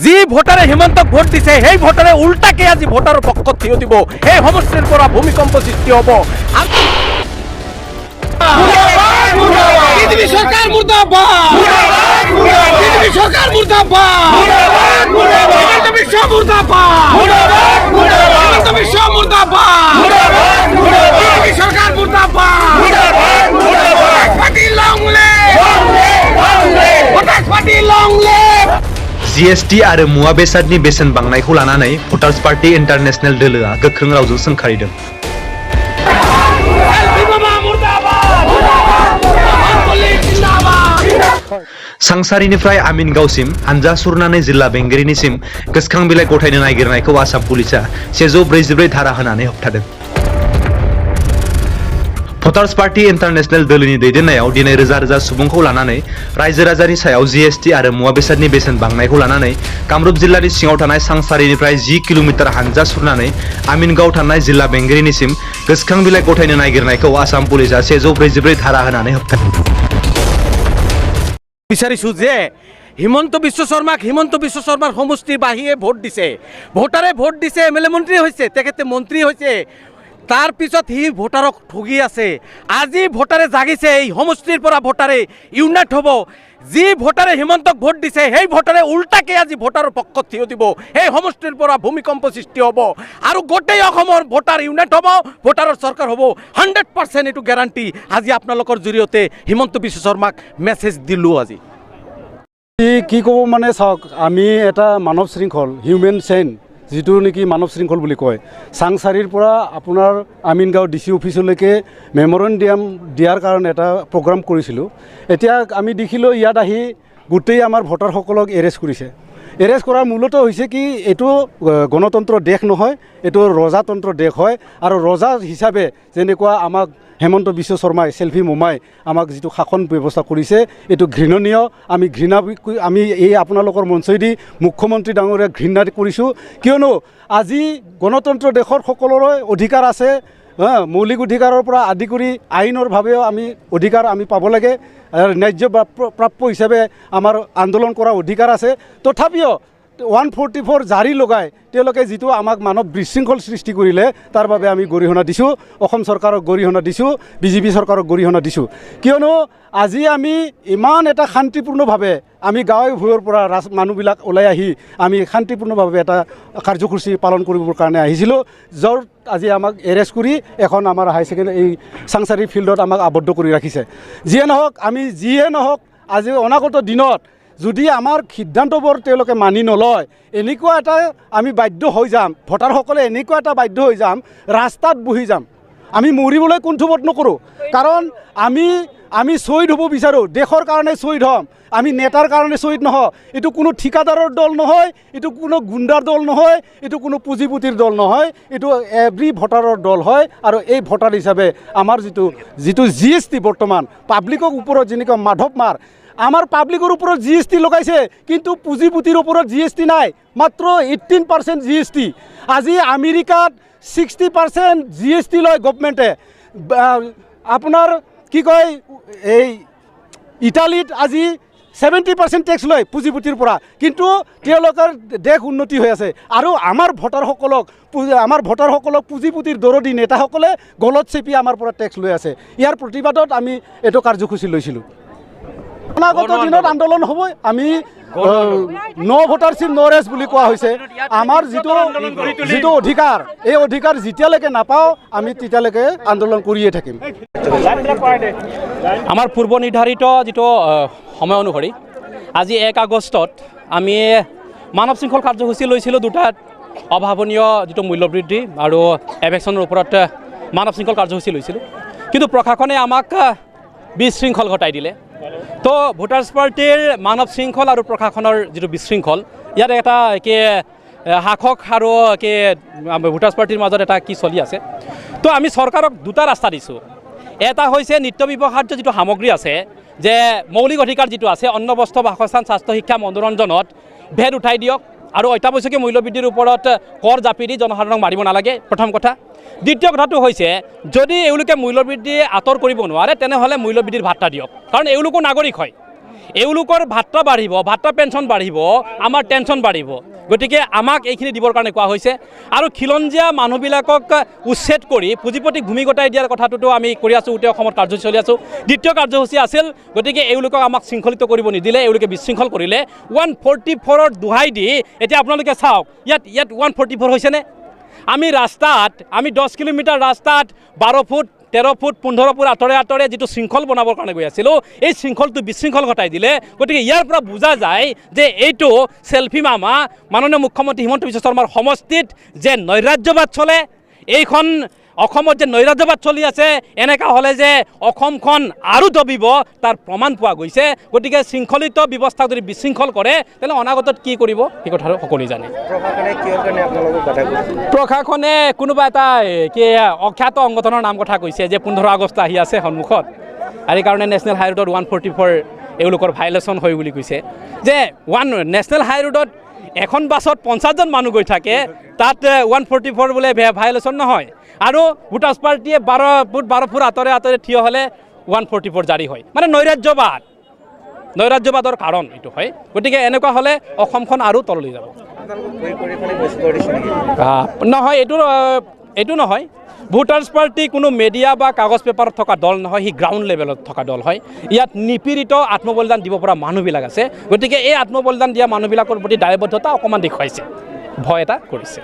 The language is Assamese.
যি ভোটাৰে হিমন্তক ভোট দিছে সেই ভোটাৰে উল্টাকে আজি ভোটাৰৰ পক্ষত থিয় দিব। সেই সমষ্টিৰ পৰা ভূমিকম্প সৃষ্টি হ'ব। বিজেপি সরকার মুর্দাবাদ, বিজেপি সরকার মুর্দাবাদ, হিমন্ত বিশ্ব মুর্দাবাদ, হিমন্ত বিশ্ব মুর্দাবাদ, বিজেপি সরকার মুর্দাবাদ, party long live, party long live. GST आरो मुवा बेसादनि बेसेन बांनायखौ लानानै भटार्स पार्टी इन्टारनेशनेल दोलोआ गोख्रों रावजों सोंखारिदों। सांसारिनिफ्राय आमिनगावसिम हानजा सुरनानै जिल्ला बेंगिरिनिसिम गोसोखां बिलाइ गथायनो नागिरनायखौ आसाम पुलिसआ 144 धारा होनानै होबथादों। भटार्स पार्टी इन्टारनेशनेल दोलोनि दैदेननायाव दिनै रोजा रोजा सुबुंखौ लानानै रायजो राजानि सायाव GST आरो मुवा बेसादनि बेसेन बांनायखौ लानानै कामरुप जिल्लानि सिङाव थानाय सांसारिनिफ्राय 10 किल'मिटार हानजा सुरनानै आमिनगाव थानाय जिल्ला बेंगिरिनिसिम गोसोखां बिलाइ गथायनो नागिरनायखौ आसाम पुलिसआ 144 धारा होनानै होबथादों। বিচাৰিছো যে হিমন্ত বিশ্ব শৰ্মাৰ সমষ্টিৰ বাহিৰে ভোট দিছে, ভোটাৰে ভোট দিছে, MLA মন্ত্ৰী হৈছে, তেখেতে মন্ত্ৰী হৈছে, তাৰ পিছত সি ভোটাৰক ঠগি আছে। আজি ভোটাৰে জাগিছে, এই সমষ্টিৰ পৰা ভোটাৰে ইউনাইট হ'ব। যি ভোটাৰে হিমন্তক ভোট দিছে সেই ভোটাৰে উল্টাকে আজি ভোটাৰৰ পক্ষত থিয় দিব। সেই সমষ্টিৰ পৰা ভূমিকম্প সৃষ্টি হ'ব আৰু গোটেই অসমৰ ভোটাৰ ইউনাইট হ'ব, ভোটাৰৰ চৰকাৰ হ'ব 100%। এইটো গেৰাণ্টি আজি আপোনালোকৰ জৰিয়তে হিমন্ত বিশ্ব শৰ্মাক মেছেজ দিলোঁ। আজি কি ক'ব মানে চাওক, আমি এটা মানৱ শৃংখল হিউমেন চেইন যিটো নেকি মানৱ শৃংখল বুলি কয়, চাংচাৰিৰ পৰা আপোনাৰ আমিনগাঁও DC অফিচলৈকে মেমৰেণ্ডাম দিয়াৰ কাৰণে এটা প্ৰগ্ৰাম কৰিছিলোঁ। এতিয়া আমি দেখিলোঁ ইয়াত আহি গোটেই আমাৰ ভোটাৰসকলক এৰেষ্ট কৰিছে। এৰেষ্ট কৰাৰ মূলতঃ হৈছে কি, এইটো গণতন্ত্ৰ দেশ নহয়, এইটো ৰজাতন্ত্ৰ দেশ হয়। আৰু ৰজা হিচাপে যেনেকুৱা আমাক হেমন্ত বিশ্ব শৰ্মাই চেল্ফি মোমাই আমাক যিটো শাসন ব্যৱস্থা কৰিছে, এইটো ঘৃণনীয়। আমি এই আপোনালোকৰ মঞ্চেদি মুখ্যমন্ত্ৰী ডাঙৰীয়া ঘৃণা কৰিছোঁ, কিয়নো আজি গণতন্ত্ৰ দেশৰ সকলোৰে অধিকাৰ আছে। মৌলিক অধিকাৰৰ পৰা আদি কৰি আইনৰ ভাৱেও আমি অধিকাৰ আমি পাব লাগে। ন্যায্য প্ৰাপ্য হিচাপে আমাৰ আন্দোলন কৰা অধিকাৰ আছে। তথাপিও 144 জাৰি লগাই তেওঁলোকে যিটো আমাক মানৱ বিশৃংখল সৃষ্টি কৰিলে, তাৰ বাবে আমি গৰিহণা দিছোঁ। অসম চৰকাৰক গৰিহণা দিছোঁ, BJP চৰকাৰক গৰিহণা দিছোঁ। কিয়নো আজি আমি ইমান এটা শান্তিপূৰ্ণভাৱে আমি গাঁৱে ভূঞৰ পৰা মানুহবিলাক ওলাই আহি আমি শান্তিপূৰ্ণভাৱে এটা কাৰ্যসূচী পালন কৰিবৰ কাৰণে আহিছিলোঁ, য'ত আজি আমাক এৰেষ্ট কৰি এখন আমাৰ হাই ছেকেণ্ডেৰী এই চাংচাৰি ফিল্ডত আমাক আবদ্ধ কৰি ৰাখিছে। যিয়ে নহওক আজি অনাগত দিনত যদি আমাৰ সিদ্ধান্তবোৰ তেওঁলোকে মানি নলয়, এনেকুৱা এটা আমি বাধ্য হৈ যাম, ভোটাৰসকলে এনেকুৱা এটা বাধ্য হৈ যাম, ৰাস্তাত বহি যাম। আমি মৰিবলৈ কুণ্ঠবোধ নকৰোঁ, কাৰণ আমি শ্বহীদ হ'ব বিচাৰোঁ, দেশৰ কাৰণে শ্বহীদ হ'ম। আমি নেতাৰ কাৰণে শ্বহীদ নহয়। এইটো কোনো ঠিকাদাৰৰ দল নহয়, এইটো কোনো গুণ্ডাৰ দল নহয়, এইটো কোনো পুঁজিপতিৰ দল নহয়, এইটো এভৰি ভোটাৰৰ দল হয়। আৰু এই ভোটাৰ হিচাপে আমাৰ যিটো GST বৰ্তমান পাব্লিকৰ ওপৰত যেনেকুৱা মাধৱ মাৰ, আমাৰ পাব্লিকৰ ওপৰত GST লগাইছে, কিন্তু পুঁজিপতিৰ ওপৰত GST নাই, মাত্ৰ 18% GST। আজি আমেৰিকাত 60% GST লয় গভৰ্ণমেণ্টে। আপোনাৰ কি কয়, এই ইটালীত আজি 70% টেক্স লয় পুঁজিপতিৰ পৰা, কিন্তু তেওঁলোকৰ দেশ উন্নতি হৈ আছে। আৰু আমাৰ ভোটাৰসকলক পুঁজিপতিৰ দৰদী নেতাসকলে গলত চেপি আমাৰ পৰা টেক্স লৈ আছে। ইয়াৰ প্ৰতিবাদত আমি এইটো কাৰ্যসূচী লৈছিলোঁ। অনাগত দিনত আন্দোলন হ'ব। আমি নো ভোটাৰশ্বিপ নো ৰেষ্ট বুলি কোৱা হৈছে। আমাৰ যিটো অধিকাৰ, এই অধিকাৰ যেতিয়ালৈকে নাপাওঁ আমি তেতিয়ালৈকে আন্দোলন কৰিয়ে থাকিম। আমাৰ পূৰ্ব নিৰ্ধাৰিত যিটো সময় অনুসৰি আজি 1 আগষ্টত আমি মানৱ শৃংখল কাৰ্যসূচী লৈছিলোঁ। দুটা অভাৱনীয় যিটো মূল্যবৃদ্ধি আৰু এভেকশ্যনৰ ওপৰত মানৱ শৃংখল কাৰ্যসূচী লৈছিলোঁ, কিন্তু প্ৰশাসনে আমাক বিশৃংখল ঘটাই দিলে। তো ভোটাৰ্ছ পাৰ্টিৰ মানৱ শৃংখল আৰু প্ৰশাসনৰ যিটো বিশৃংখল, ইয়াত এটা শাসক আৰু ভোটাৰ্ছ পাৰ্টিৰ মাজত এটা কি চলি আছে। তো আমি চৰকাৰক দুটা ৰাস্তা দিছোঁ। এটা হৈছে নিত্য ব্যৱহাৰ্য যিটো সামগ্ৰী আছে, যে মৌলিক অধিকাৰ যিটো আছে, অন্ন বস্ত্ৰ বাসস্থান স্বাস্থ্য শিক্ষা মনোৰঞ্জনত ভেট উঠাই দিয়ক আৰু অত্যাৱশ্যকীয় মূল্যবৃদ্ধিৰ ওপৰত কৰ জাপি দি জনসাধাৰণক মাৰিব নালাগে, প্ৰথম কথা। দ্বিতীয় কথাটো হৈছে, যদি এওঁলোকে মূল্যবৃদ্ধি আঁতৰ কৰিব নোৱাৰে তেনেহ'লে মূল্যবৃদ্ধিৰ ভাত্তা দিয়ক, কাৰণ এওঁলোকো নাগৰিক হয়। এওঁলোকৰ ভাত্তা বাঢ়িব, ভাত্তা পেঞ্চন বাঢ়িব, আমাৰ টেনশ্যন বাঢ়িব। গতিকে আমাক এইখিনি দিবৰ কাৰণে কোৱা হৈছে আৰু খিলঞ্জীয়া মানুহবিলাকক উচ্ছেদ কৰি পুঁজিপতিক ভূমি গতাই দিয়াৰ কথাটোতো আমি কৰি আছোঁ, গোটেই অসমত কাৰ্যসূচী চলি আছোঁ। দ্বিতীয় কাৰ্যসূচী আছিল, গতিকে এওঁলোকক আমাক শৃংখলিত কৰিব নিদিলে, এওঁলোকে বিশৃংখল কৰিলে। 144ৰ দোহাই দি এতিয়া আপোনালোকে চাওক, ইয়াত 144 হৈছেনে? আমি ৰাস্তাত, আমি 10 কিলোমিটাৰ ৰাস্তাত 12 ফুট 13 ফুট 15 ফুট আঁতৰে যিটো শৃংখল বনাবৰ কাৰণে গৈ আছিলোঁ, এই শৃংখলটো বিশৃংখল ঘটাই দিলে। গতিকে ইয়াৰ পৰা বুজা যায় যে এইটো চেল্ফি মামা মাননীয় মুখ্যমন্ত্ৰী হিমন্ত বিশ্ব শৰ্মাৰ সমষ্টিত যে নৈৰাজ্যবাদ চলে, এইখন অসমত যে নৈৰাজ্যবাদ চলি আছে, এনেকুৱা হ'লে যে অসমখন আৰু দবিব তাৰ প্ৰমাণ পোৱা গৈছে। গতিকে শৃংখলিত ব্যৱস্থাক যদি বিশৃংখল কৰে তেনে অনাগতত কি কৰিব সেই কথাটো সকলোৱে জানে। প্ৰশাসনে কোনোবা এটা কি অখ্যাত সংগঠনৰ নাম কথা কৈছে যে 15 আগষ্ট আহি আছে সন্মুখত, আৰু এইকাৰণে নেশ্যনেল হাই ৰোডত 144 এওঁলোকৰ ভাইলেশ্যন হয় বুলি কৈছে। যে নেশ্যনেল হাই ৰোডত এখন বাছত 50জন মানুহ গৈ থাকে, তাত 144 বোলে ভাইলেশ্যন নহয়। আৰু ভোটাৰ্ছ পাৰ্টীয়ে 12 ফুট আঁতৰে থিয় হ'লে 144 জাৰি হয়। মানে নৈৰাজ্যবাদৰ কাৰণ এইটো হয়। গতিকে এনেকুৱা হ'লে অসমখন আৰু তললৈ যাব। নহয়, এইটো নহয়। ভোটাৰ্ছ পাৰ্টি কোনো মিডিয়া বা কাগজ পেপাৰত থকা দল নহয়, সি গ্ৰাউণ্ড লেভেলত থকা দল হয়। ইয়াত নিপীড়িত আত্মবলিদান দিব পৰা মানুহবিলাক আছে। গতিকে এই আত্মবলিদান দিয়া মানুহবিলাকৰ প্ৰতি দায়বদ্ধতা অকণমান দেখুৱাইছে, ভয় এটা কৰিছে।